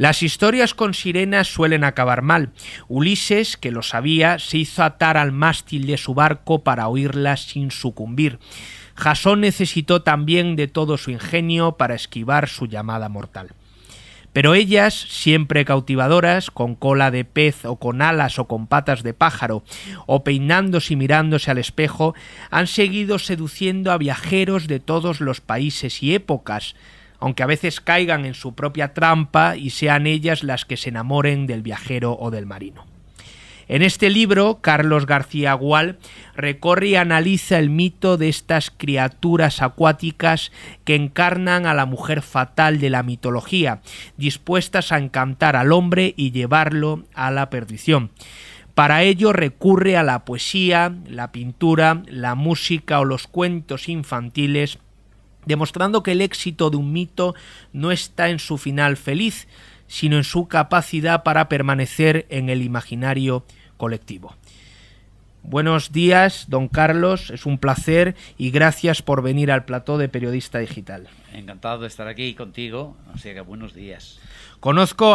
Las historias con sirenas suelen acabar mal. Ulises, que lo sabía, se hizo atar al mástil de su barco para oírlas sin sucumbir. Jasón necesitó también de todo su ingenio para esquivar su llamada mortal. Pero ellas, siempre cautivadoras, con cola de pez o con alas o con patas de pájaro, o peinándose y mirándose al espejo, han seguido seduciendo a viajeros de todos los países y épocas, aunque a veces caigan en su propia trampa y sean ellas las que se enamoren del viajero o del marino. En este libro, Carlos García Gual recorre y analiza el mito de estas criaturas acuáticas que encarnan a la mujer fatal de la mitología, dispuestas a encantar al hombre y llevarlo a la perdición. Para ello recurre a la poesía, la pintura, la música o los cuentos infantiles, demostrando que el éxito de un mito no está en su final feliz, sino en su capacidad para permanecer en el imaginario colectivo. Buenos días, don Carlos, es un placer y gracias por venir al plató de Periodista Digital. Encantado de estar aquí contigo, así que buenos días.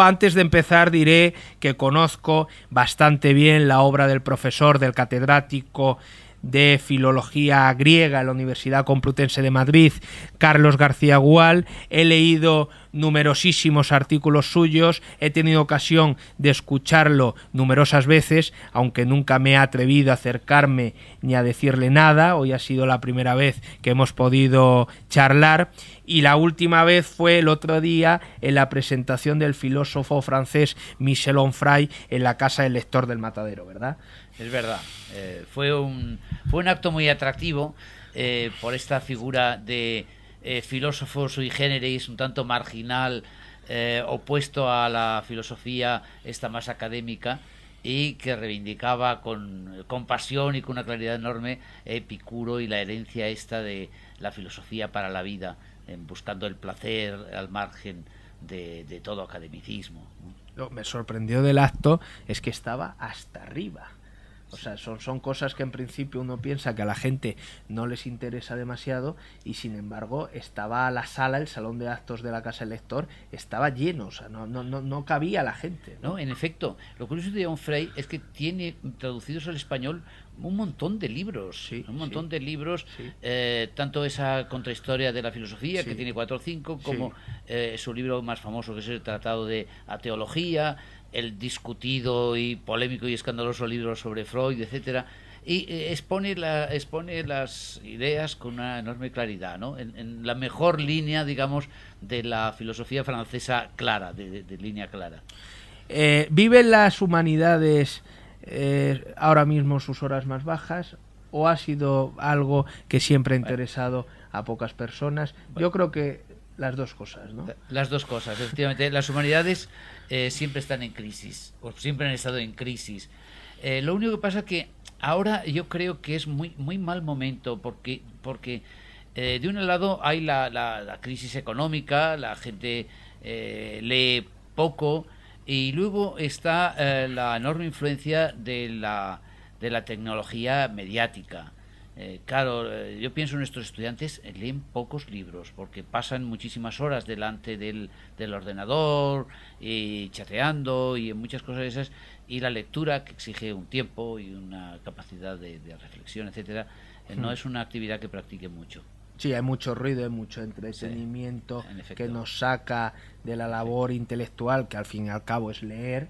Antes de empezar diré que conozco bastante bien la obra del profesor, del catedrático de Filología Griega en la Universidad Complutense de Madrid, Carlos García Gual. He leído numerosísimos artículos suyos, he tenido ocasión de escucharlo numerosas veces, aunque nunca me he atrevido a acercarme ni a decirle nada. Hoy ha sido la primera vez que hemos podido charlar, y la última vez fue el otro día en la presentación del filósofo francés Michel Onfray en la Casa del Lector del Matadero, ¿verdad? Es verdad, fue un acto muy atractivo por esta figura de filósofo sui generis, un tanto marginal, opuesto a la filosofía esta más académica, y que reivindicaba con pasión y con una claridad enorme Epicuro y la herencia esta de la filosofía para la vida, buscando el placer al margen de todo academicismo. Lo que me sorprendió del acto es que estaba hasta arriba. O sea, son cosas que en principio uno piensa que a la gente no les interesa demasiado, y sin embargo estaba la sala, el salón de actos de la Casa del Lector, estaba lleno, o sea, no cabía la gente, ¿no? No, en efecto, lo curioso de Onfray es que tiene traducidos al español un montón de libros, sí, un montón sí, de libros, sí. Tanto esa contrahistoria de la filosofía, Sí, que tiene 4 o 5, como sí, su libro más famoso, que es el Tratado de Teología, el discutido y polémico y escandaloso libro sobre Freud, etcétera, y expone las ideas con una enorme claridad, ¿no? En la mejor línea, digamos, de la filosofía francesa clara, de línea clara. ¿Viven las humanidades ahora mismo sus horas más bajas, o ha sido algo que siempre ha interesado a pocas personas? Yo creo que las dos cosas, ¿no? Las dos cosas, efectivamente. Las humanidades siempre están en crisis, o siempre han estado en crisis. Lo único que pasa es que ahora yo creo que es muy mal momento, porque de un lado hay la crisis económica, la gente lee poco, y luego está la enorme influencia de la tecnología mediática. Claro, yo pienso en nuestros estudiantes leen pocos libros porque pasan muchísimas horas delante del ordenador y chateando y en muchas cosas de esas, y la lectura, que exige un tiempo y una capacidad de reflexión, etcétera, no es una actividad que practique mucho. Sí, hay mucho ruido, hay mucho entretenimiento, sí, que nos saca de la labor intelectual, que al fin y al cabo es leer.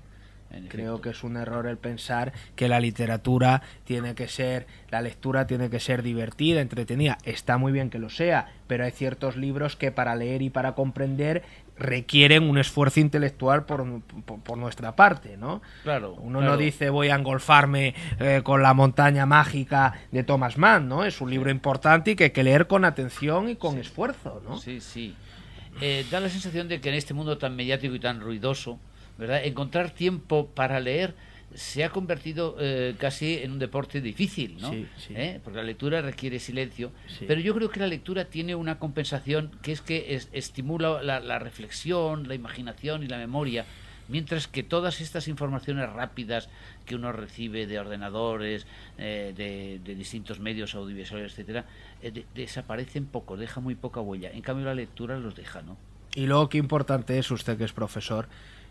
Creo que es un error el pensar que la lectura tiene que ser divertida, entretenida. Está muy bien que lo sea, pero hay ciertos libros que para leer y para comprender requieren un esfuerzo intelectual por nuestra parte, ¿no? Claro. Uno no dice voy a engolfarme con La montaña mágica de Thomas Mann, ¿no? Es un libro importante y que hay que leer con atención y con esfuerzo, ¿no? Sí, sí. Da la sensación de que en este mundo tan mediático y tan ruidoso, ¿verdad?, encontrar tiempo para leer se ha convertido casi en un deporte difícil, ¿no? Sí, sí. Porque la lectura requiere silencio, sí. Pero yo creo que la lectura tiene una compensación, que es que estimula la reflexión, la imaginación y la memoria, mientras que todas estas informaciones rápidas que uno recibe de ordenadores, de distintos medios audiovisuales, etcétera, desaparecen poco, deja muy poca huella. En cambio la lectura los deja, ¿no? Y luego qué importante es, usted que es profesor,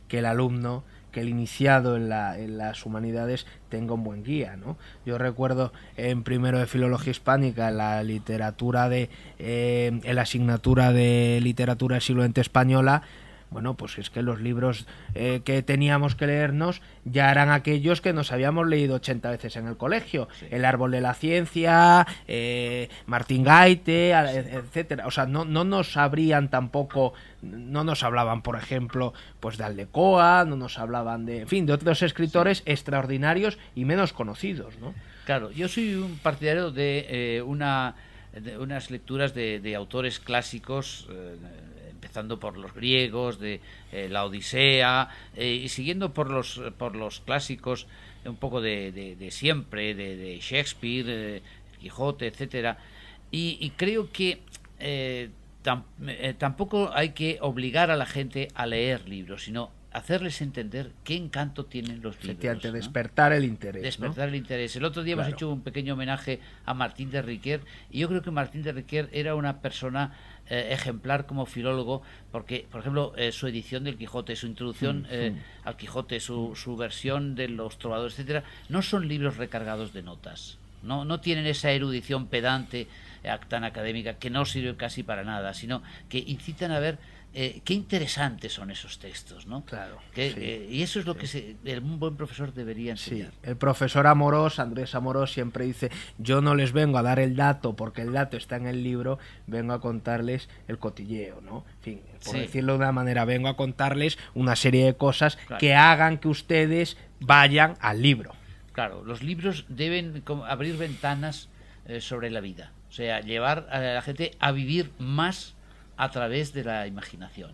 que el alumno, que el iniciado en las humanidades tenga un buen guía, ¿no? Yo recuerdo en primero de Filología Hispánica, en la literatura en la asignatura de Literatura del siglo XX española, bueno, pues es que los libros que teníamos que leernos ya eran aquellos que nos habíamos leído 80 veces en el colegio. Sí. El árbol de la ciencia, Martín Gaite, etcétera. O sea, no nos abrían tampoco, no nos hablaban, por ejemplo, pues de Aldecoa, no nos hablaban de, en fin, de otros escritores extraordinarios y menos conocidos, ¿no? Claro, yo soy un partidario de unas lecturas de autores clásicos, empezando por los griegos, de la Odisea, y siguiendo por los clásicos un poco de siempre, de Shakespeare, Quijote, etcétera. Y creo que tampoco hay que obligar a la gente a leer libros, sino hacerles entender qué encanto tienen los libros, ¿no? Despertar el interés. Despertar, ¿no? El interés. El otro día hemos hecho un pequeño homenaje a Martín de Riquer, y yo creo que Martín de Riquer era una persona ejemplar como filólogo, porque, por ejemplo, su edición del Quijote, su introducción al Quijote, su versión de los trovadores, etcétera, no son libros recargados de notas. No tienen esa erudición pedante tan académica que no sirve casi para nada, sino que incitan a ver qué interesantes son esos textos, ¿no? Claro. Y eso es lo que un buen profesor debería enseñar. Sí. El profesor Amorós, Andrés Amorós, siempre dice: yo no les vengo a dar el dato porque el dato está en el libro, vengo a contarles el cotilleo, ¿no? En fin, por decirlo de una manera, vengo a contarles una serie de cosas que hagan que ustedes vayan al libro. Claro, los libros deben abrir ventanas sobre la vida, o sea, llevar a la gente a vivir más a través de la imaginación.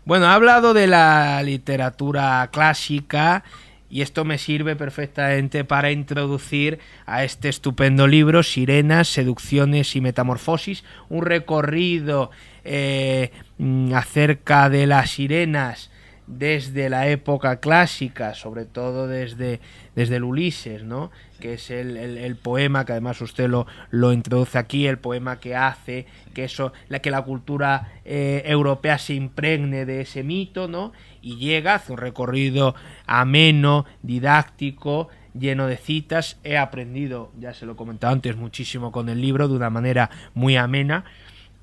Bueno, ha hablado de la literatura clásica y esto me sirve perfectamente para introducir a este estupendo libro, Sirenas, Seducciones y Metamorfosis, un recorrido acerca de las sirenas desde la época clásica, sobre todo desde el Ulises, ¿no? Que es el poema que además usted lo introduce aquí, el poema que hace que la cultura europea se impregne de ese mito, ¿no? Y hace un recorrido ameno, didáctico, lleno de citas. He aprendido, ya se lo he comentado antes, muchísimo con el libro, de una manera muy amena.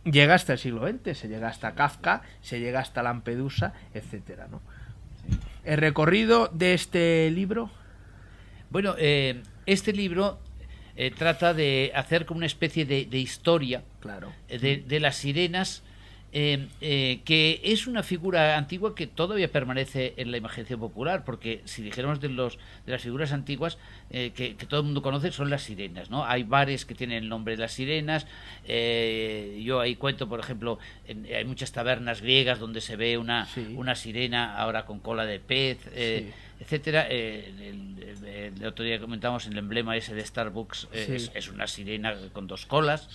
Llega hasta el siglo XX, se llega hasta Kafka, se llega hasta Lampedusa, etcétera, ¿no? El recorrido de este libro. Bueno, este libro trata de hacer como una especie de historia, claro, de las sirenas, que es una figura antigua que todavía permanece en la imaginación popular, porque si dijéramos de las figuras antiguas que todo el mundo conoce, son las sirenas, ¿no? Hay bares que tienen el nombre de las sirenas. Yo ahí cuento, por ejemplo, hay muchas tabernas griegas donde se ve una sirena ahora con cola de pez, etcétera. El otro día comentamos el emblema ese de Starbucks, es una sirena con dos colas.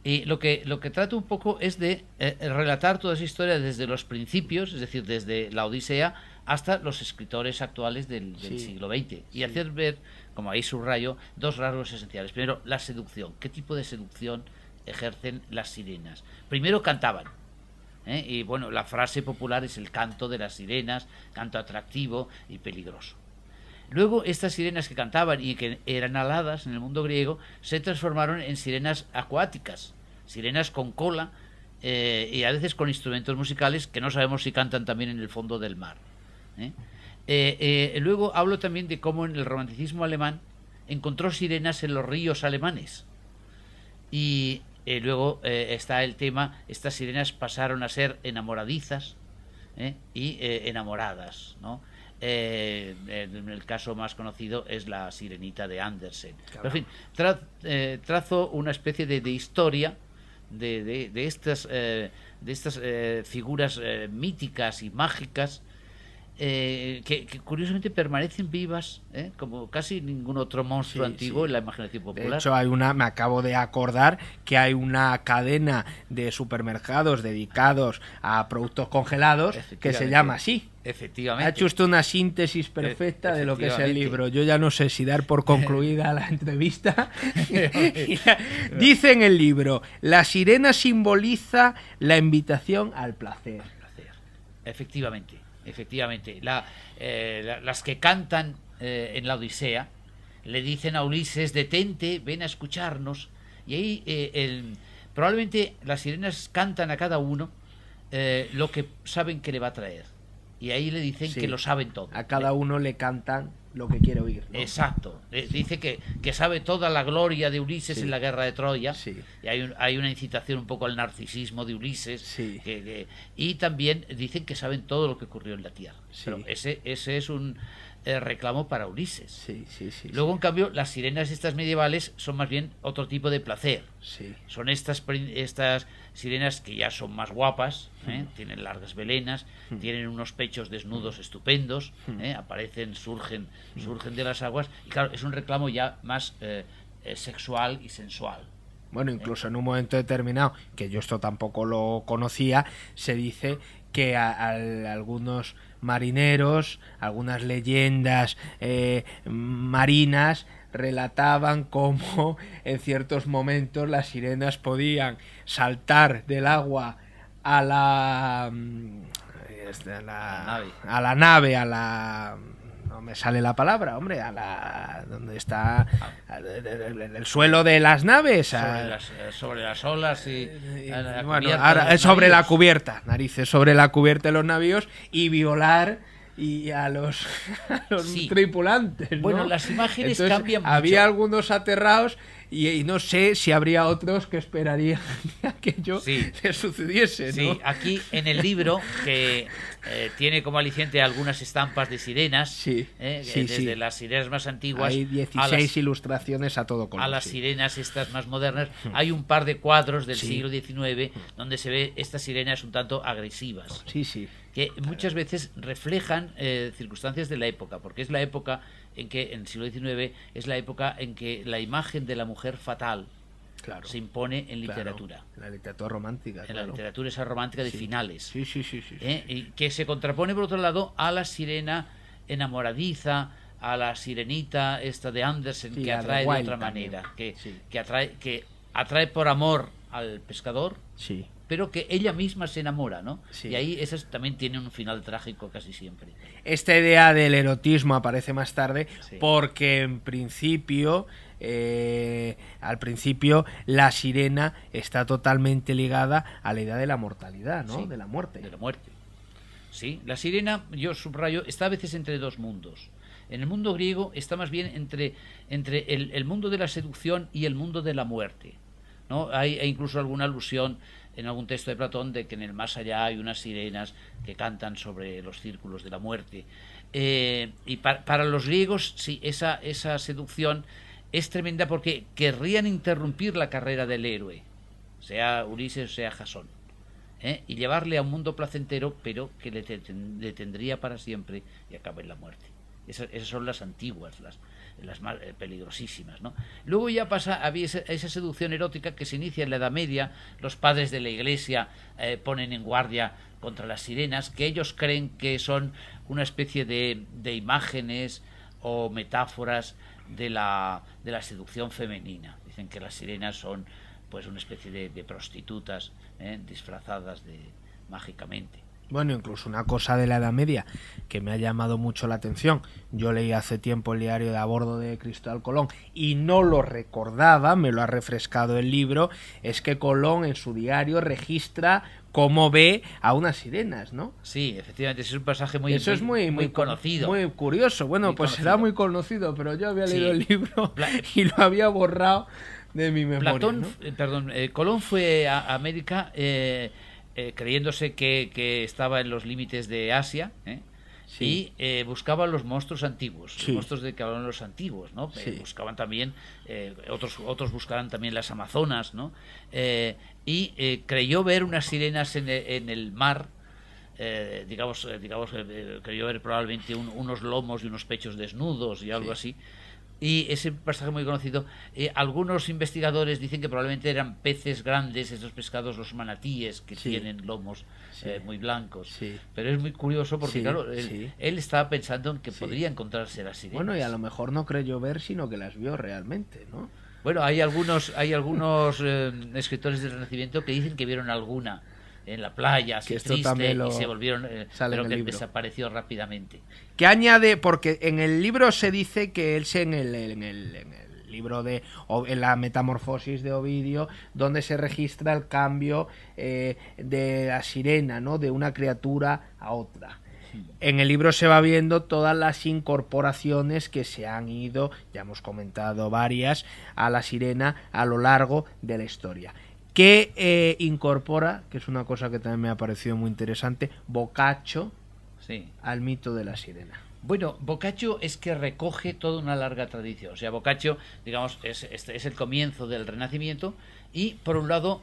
Y lo que trato un poco es de relatar toda esa historia desde los principios, es decir, desde la Odisea hasta los escritores actuales del siglo XX, y hacer ver, como ahí subrayo, dos rasgos esenciales. Primero, la seducción. ¿Qué tipo de seducción ejercen las sirenas? Primero, cantaban. Y bueno, la frase popular es el canto de las sirenas, canto atractivo y peligroso. Luego, estas sirenas que cantaban y que eran aladas en el mundo griego se transformaron en sirenas acuáticas, sirenas con cola, y a veces con instrumentos musicales que no sabemos si cantan también en el fondo del mar. Luego hablo también de cómo en el romanticismo alemán encontró sirenas en los ríos alemanes. Y luego está el tema, estas sirenas pasaron a ser enamoradizas y enamoradas, ¿no? En el caso más conocido es la Sirenita de Andersen. Pero, en fin, trazo una especie de historia de estas figuras míticas y mágicas, que curiosamente permanecen vivas, como casi ningún otro monstruo antiguo en la imaginación popular. De hecho, me acabo de acordar que hay una cadena de supermercados dedicados a productos congelados que se llama así. Efectivamente. Ha hecho usted una síntesis perfecta de lo que es el libro. Yo ya no sé si dar por concluida la entrevista. Dice en el libro: la sirena simboliza la invitación al placer. Efectivamente. efectivamente. Las que cantan en la Odisea le dicen a Ulises, detente, ven a escucharnos. Y ahí probablemente las sirenas cantan a cada uno lo que saben que le va a traer. Y ahí le dicen que lo saben todo. A cada uno le cantan lo que quiere oír, ¿no? Exacto. Dice que sabe toda la gloria de Ulises en la guerra de Troya. Sí. Y hay una incitación un poco al narcisismo de Ulises. Sí. Y también dicen que saben todo lo que ocurrió en la tierra. Sí. Pero ese es un reclamo para Ulises. Sí. Luego, en cambio, las sirenas estas medievales son más bien otro tipo de placer. Sí. Son estas sirenas que ya son más guapas, tienen largas melenas, tienen unos pechos desnudos estupendos, aparecen, surgen de las aguas, y claro, es un reclamo ya más sexual y sensual. Bueno, incluso en un momento determinado, que yo esto tampoco lo conocía, se dice que algunos marineros, algunas leyendas marinas relataban cómo en ciertos momentos las sirenas podían saltar del agua a la nave, no me sale la palabra, hombre, donde está el suelo de las naves, sobre las olas y bueno, ahora es sobre la cubierta, narices, sobre la cubierta de los navíos, y violar a los tripulantes, ¿no? Bueno, las imágenes entonces, cambian mucho. Había algunos aterrados y no sé si habría otros que esperarían que aquello le sucediese, ¿no? Sí, aquí en el libro, que tiene como aliciente algunas estampas de sirenas, desde las sirenas más antiguas, hay 16 ilustraciones a todo color, a las sirenas estas más modernas. Hay un par de cuadros del siglo XIX donde se ve estas sirenas un tanto agresivas, que muchas veces reflejan circunstancias de la época, porque es la época en que, en el siglo XIX, es la época en que la imagen de la mujer fatal se impone en literatura. La literatura romántica. En la literatura esa romántica de finales. Y que se contrapone, por otro lado, a la sirena enamoradiza, a la sirenita esta de Andersen, que atrae de otra manera, que atrae por amor al pescador, pero que ella misma se enamora, ¿no? Y ahí esas también tienen un final trágico casi siempre. Esta idea del erotismo aparece más tarde porque en principio, al principio, la sirena está totalmente ligada a la idea de la mortalidad, ¿no? De la muerte. De la muerte. Sí, la sirena, yo subrayo, está a veces entre dos mundos. En el mundo griego está más bien entre el mundo de la seducción y el mundo de la muerte, ¿no? Hay incluso alguna alusión en algún texto de Platón de que en el más allá hay unas sirenas que cantan sobre los círculos de la muerte. Y para los griegos, sí, esa seducción es tremenda porque querrían interrumpir la carrera del héroe, sea Ulises o sea Jasón, y llevarle a un mundo placentero, pero que le detendría para siempre y acaba en la muerte. Esas son las antiguas, las más peligrosísimas, ¿no? Luego ya había esa seducción erótica que se inicia en la Edad Media. Los padres de la Iglesia ponen en guardia contra las sirenas, que ellos creen que son una especie de imágenes o metáforas de la seducción femenina. Dicen que las sirenas son pues una especie de prostitutas disfrazadas mágicamente. Bueno, incluso una cosa de la Edad Media que me ha llamado mucho la atención. Yo leí hace tiempo el diario de a bordo de Cristóbal Colón y no lo recordaba, me lo ha refrescado el libro, es que Colón en su diario registra cómo ve a unas sirenas, ¿no? Sí, efectivamente, ese es un pasaje muy conocido. Muy curioso. Bueno, pues será muy conocido, pero yo había leído el libro y lo había borrado de mi memoria. Colón fue a América creyéndose que estaba en los límites de Asia, y buscaba los monstruos antiguos, los monstruos de que hablan los antiguos, ¿no? Buscaban también, otros buscaban también las Amazonas, ¿no? Y creyó ver unas sirenas en el mar, creyó ver probablemente unos lomos y unos pechos desnudos y algo así. Y ese pasaje muy conocido, algunos investigadores dicen que probablemente eran peces grandes, esos pescados, los manatíes, que tienen lomos muy blancos. Pero es muy curioso porque, claro, él estaba pensando en que podría encontrarse las sirenas. Bueno, y a lo mejor no creyó ver, sino que las vio realmente, ¿no? Bueno, hay algunos escritores del Renacimiento que dicen que vieron alguna en la playa, así Que esto triste, también y se volvieron, sale en pero el que libro. desapareció rápidamente. Que añade, porque en el libro se dice que él en el libro en la Metamorfosis de Ovidio, donde se registra el cambio de la sirena, ¿no? De una criatura a otra. En el libro se va viendo todas las incorporaciones que se han ido, ya hemos comentado varias, a la sirena a lo largo de la historia. Que incorpora, que es una cosa que también me ha parecido muy interesante, Boccaccio Sí. al mito de la sirena. Bueno, Boccaccio es que recoge toda una larga tradición. O sea, Boccaccio, digamos, es el comienzo del Renacimiento y, por un lado,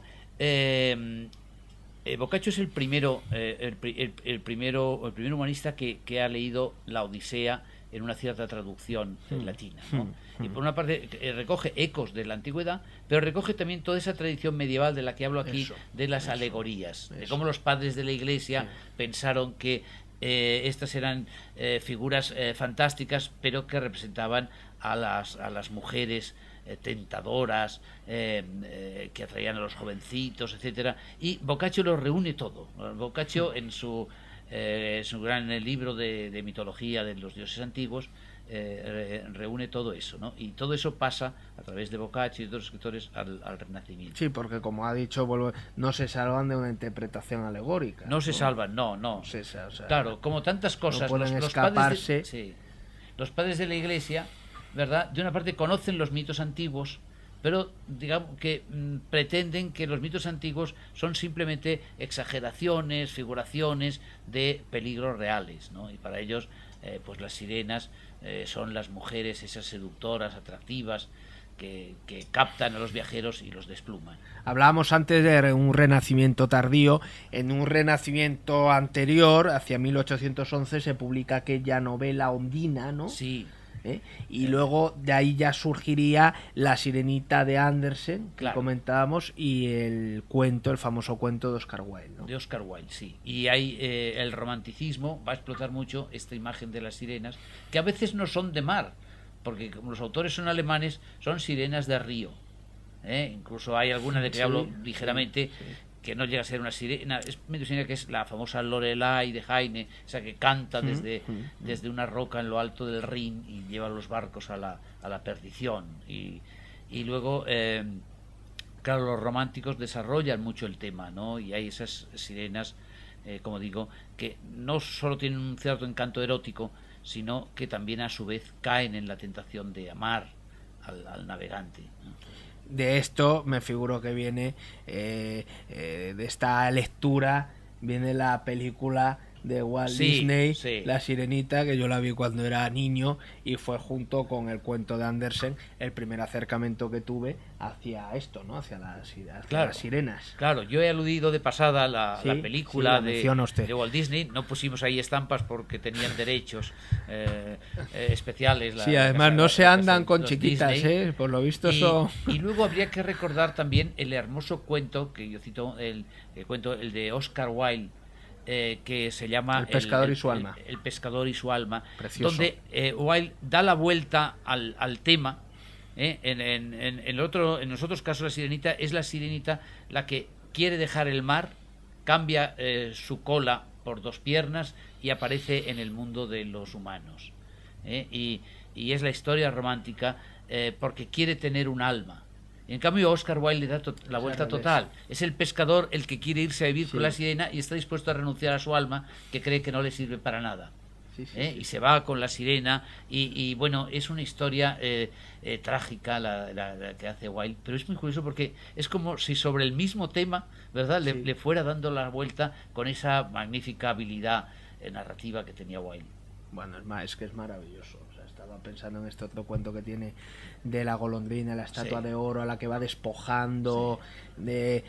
Boccaccio es el primero, el primer humanista que ha leído la Odisea en una cierta traducción latina, ¿no? Y por una parte recoge ecos de la antigüedad, pero recoge también toda esa tradición medieval de la que hablo aquí, de las alegorías, de cómo los padres de la Iglesia pensaron que estas eran figuras fantásticas, pero que representaban a las mujeres tentadoras, que atraían a los jovencitos, etcétera. Y Boccaccio lo reúne todo. Boccaccio en su gran libro de mitología de los dioses antiguos reúne todo eso, ¿no? Y todo eso pasa a través de Boccaccio y de otros escritores al Renacimiento. Sí, porque como ha dicho, no se salvan de una interpretación alegórica. No se salvan, no. O sea, Claro, como tantas cosas, no pueden los escaparse. los padres de la Iglesia, ¿verdad? De una parte conocen los mitos antiguos, pero digamos que pretenden que los mitos antiguos son simplemente exageraciones, figuraciones de peligros reales, ¿no? Y para ellos, pues las sirenas son las mujeres, esas seductoras, atractivas, que captan a los viajeros y los despluman. Hablábamos antes de un renacimiento tardío. En un renacimiento anterior, hacia 1811, se publica aquella novela Ondina, ¿no? Sí. Y luego de ahí ya surgiría La Sirenita de Andersen, que Claro. comentábamos, y el famoso cuento de Oscar Wilde, ¿no? De Oscar Wilde, sí. Y hay el romanticismo, va a explotar mucho esta imagen de las sirenas, que a veces no son de mar, porque como los autores son alemanes, son sirenas de río. Incluso hay alguna de que hablo ligeramente, que no llega a ser una sirena, es medio sirena, que es la famosa Lorelai de Heine, esa que canta desde una roca en lo alto del Rin y lleva los barcos a la perdición. Y luego, claro, los románticos desarrollan mucho el tema, ¿no? Y hay esas sirenas, como digo, que no solo tienen un cierto encanto erótico, sino que también a su vez caen en la tentación de amar al navegante, ¿no? De esto me figuro que viene, de esta lectura, viene la película de Walt Disney, La Sirenita, que yo la vi cuando era niño y fue junto con el cuento de Andersen el primer acercamiento que tuve hacia esto, ¿no? Hacia las sirenas. Claro, yo he aludido de pasada la película de Walt Disney. No pusimos ahí estampas porque tenían derechos especiales. Sí, además no se andan con chiquitas, Disney. Por lo visto son... Y luego habría que recordar también el hermoso cuento que yo cito, el de Oscar Wilde, que se llama El pescador y su alma. El pescador y su alma. Precioso. Donde Wilde da la vuelta al tema. En los otros casos la sirenita es la sirenita la que quiere dejar el mar, cambia su cola por dos piernas y aparece en el mundo de los humanos. Y es la historia romántica porque quiere tener un alma. En cambio, Oscar Wilde le da la vuelta total. Es el pescador el que quiere irse a vivir con la sirena y está dispuesto a renunciar a su alma, que cree que no le sirve para nada. Y se va con la sirena y bueno, es una historia trágica la que hace Wilde, pero es muy curioso porque es como si sobre el mismo tema, ¿verdad?, le fuera dando la vuelta con esa magnífica habilidad narrativa que tenía Wilde. Bueno, es que es maravilloso. O sea, estaba pensando en este otro cuento que tiene de la golondrina, la estatua de oro a la que va despojando de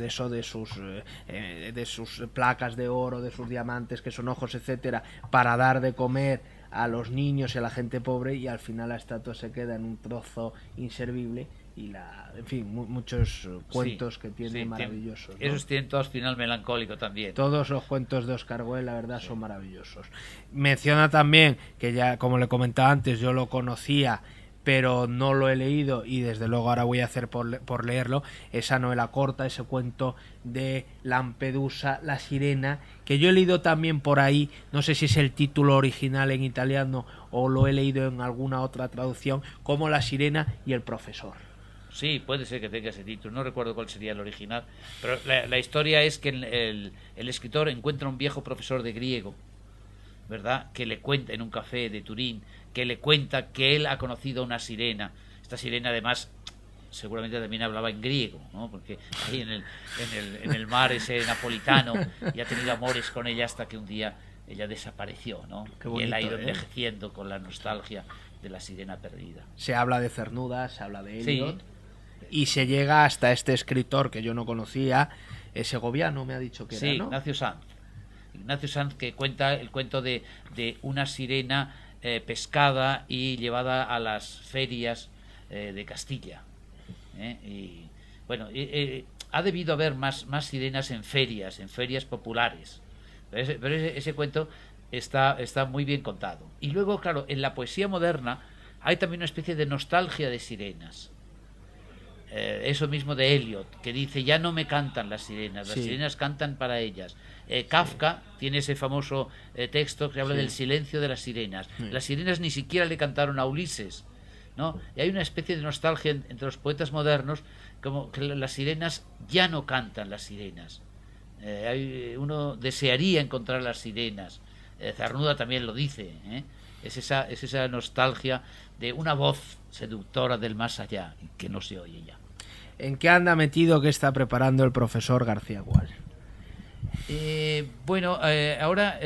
eso, de sus placas de oro, de sus diamantes que son ojos, etcétera, para dar de comer a los niños y a la gente pobre, y al final la estatua se queda en un trozo inservible. Y en fin, muchos cuentos que tiene maravillosos, ¿no? Esos tienen todos final melancólico también. Todos los cuentos de Oscar Wilde, la verdad, son maravillosos. Menciona también que ya, como le comentaba antes, yo lo conocía pero no lo he leído y desde luego ahora voy a hacer por leerlo, esa novela corta, ese cuento de Lampedusa, La sirena, que yo he leído también por ahí, no sé si es el título original en italiano o lo he leído en alguna otra traducción, como La sirena y el profesor. Sí, puede ser que tenga ese título, no recuerdo cuál sería el original, pero la historia es que el escritor encuentra un viejo profesor de griego, ¿verdad?, que le cuenta en un café de Turín, que le cuenta que él ha conocido a una sirena. Esta sirena además seguramente también hablaba en griego, ¿no?, porque ahí en el mar ese napolitano, y ha tenido amores con ella hasta que un día ella desapareció, ¿no? Qué bonito, y él ha ido envejeciendo con la nostalgia de la sirena perdida. Se habla de Cernuda, se habla de Eliot, Sí. Y se llega hasta este escritor que yo no conocía, segoviano me ha dicho que Sí, era, ¿no? Ignacio Sanz. Ignacio Sanz, que cuenta el cuento de una sirena pescada y llevada a las ferias de Castilla. Y bueno, ha debido haber más sirenas en ferias populares. Pero ese cuento está muy bien contado. Y luego, claro, en la poesía moderna hay también una especie de nostalgia de sirenas. Eso mismo de Eliot, que dice: ya no me cantan las sirenas, las sirenas cantan para ellas. Kafka tiene ese famoso texto que habla del silencio de las sirenas. Las sirenas ni siquiera le cantaron a Ulises, ¿no? Y hay una especie de nostalgia entre los poetas modernos, como que las sirenas ya no cantan las sirenas. Uno desearía encontrar las sirenas. Cernuda también lo dice, ¿eh? Es esa nostalgia de una voz seductora del más allá que no se oye ya. ¿En qué anda metido, que está preparando el profesor García Gual? Bueno, ahora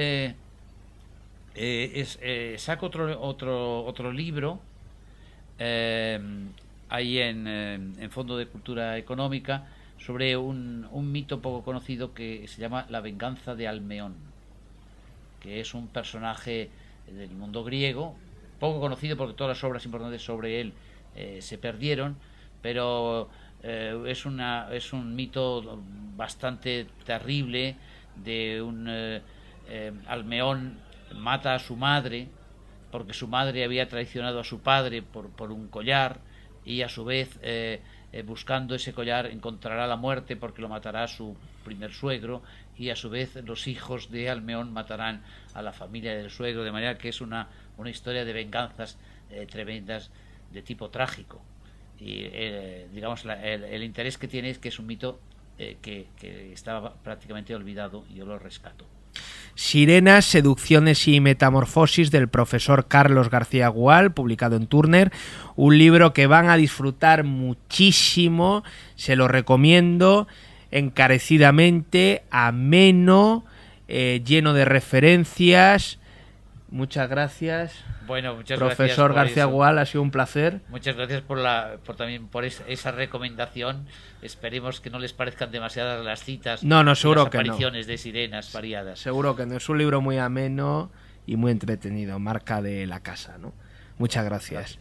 saco otro libro ahí en Fondo de Cultura Económica, sobre un mito poco conocido que se llama La venganza de Almeón, que es un personaje del mundo griego, poco conocido porque todas las obras importantes sobre él se perdieron, pero es un mito bastante terrible de un Almeón mata a su madre porque su madre había traicionado a su padre por un collar, y a su vez buscando ese collar encontrará la muerte porque lo matará su primer suegro, y a su vez los hijos de Almeón matarán a la familia del suegro, de manera que es una historia de venganzas tremendas de tipo trágico. Y digamos el interés que tiene es que es un mito que estaba prácticamente olvidado, y yo lo rescato. Sirenas, seducciones y metamorfosis, del profesor Carlos García Gual, publicado en Turner, un libro que van a disfrutar muchísimo, se lo recomiendo encarecidamente, ameno, lleno de referencias. Muchas gracias. Bueno, muchas profesor gracias García Gual, ha sido un placer. Muchas gracias por esa recomendación. Esperemos que no les parezcan demasiadas las citas. No, seguro las que no. apariciones de sirenas variadas. Seguro que no. Es un libro muy ameno y muy entretenido, marca de la casa, ¿no? Muchas gracias.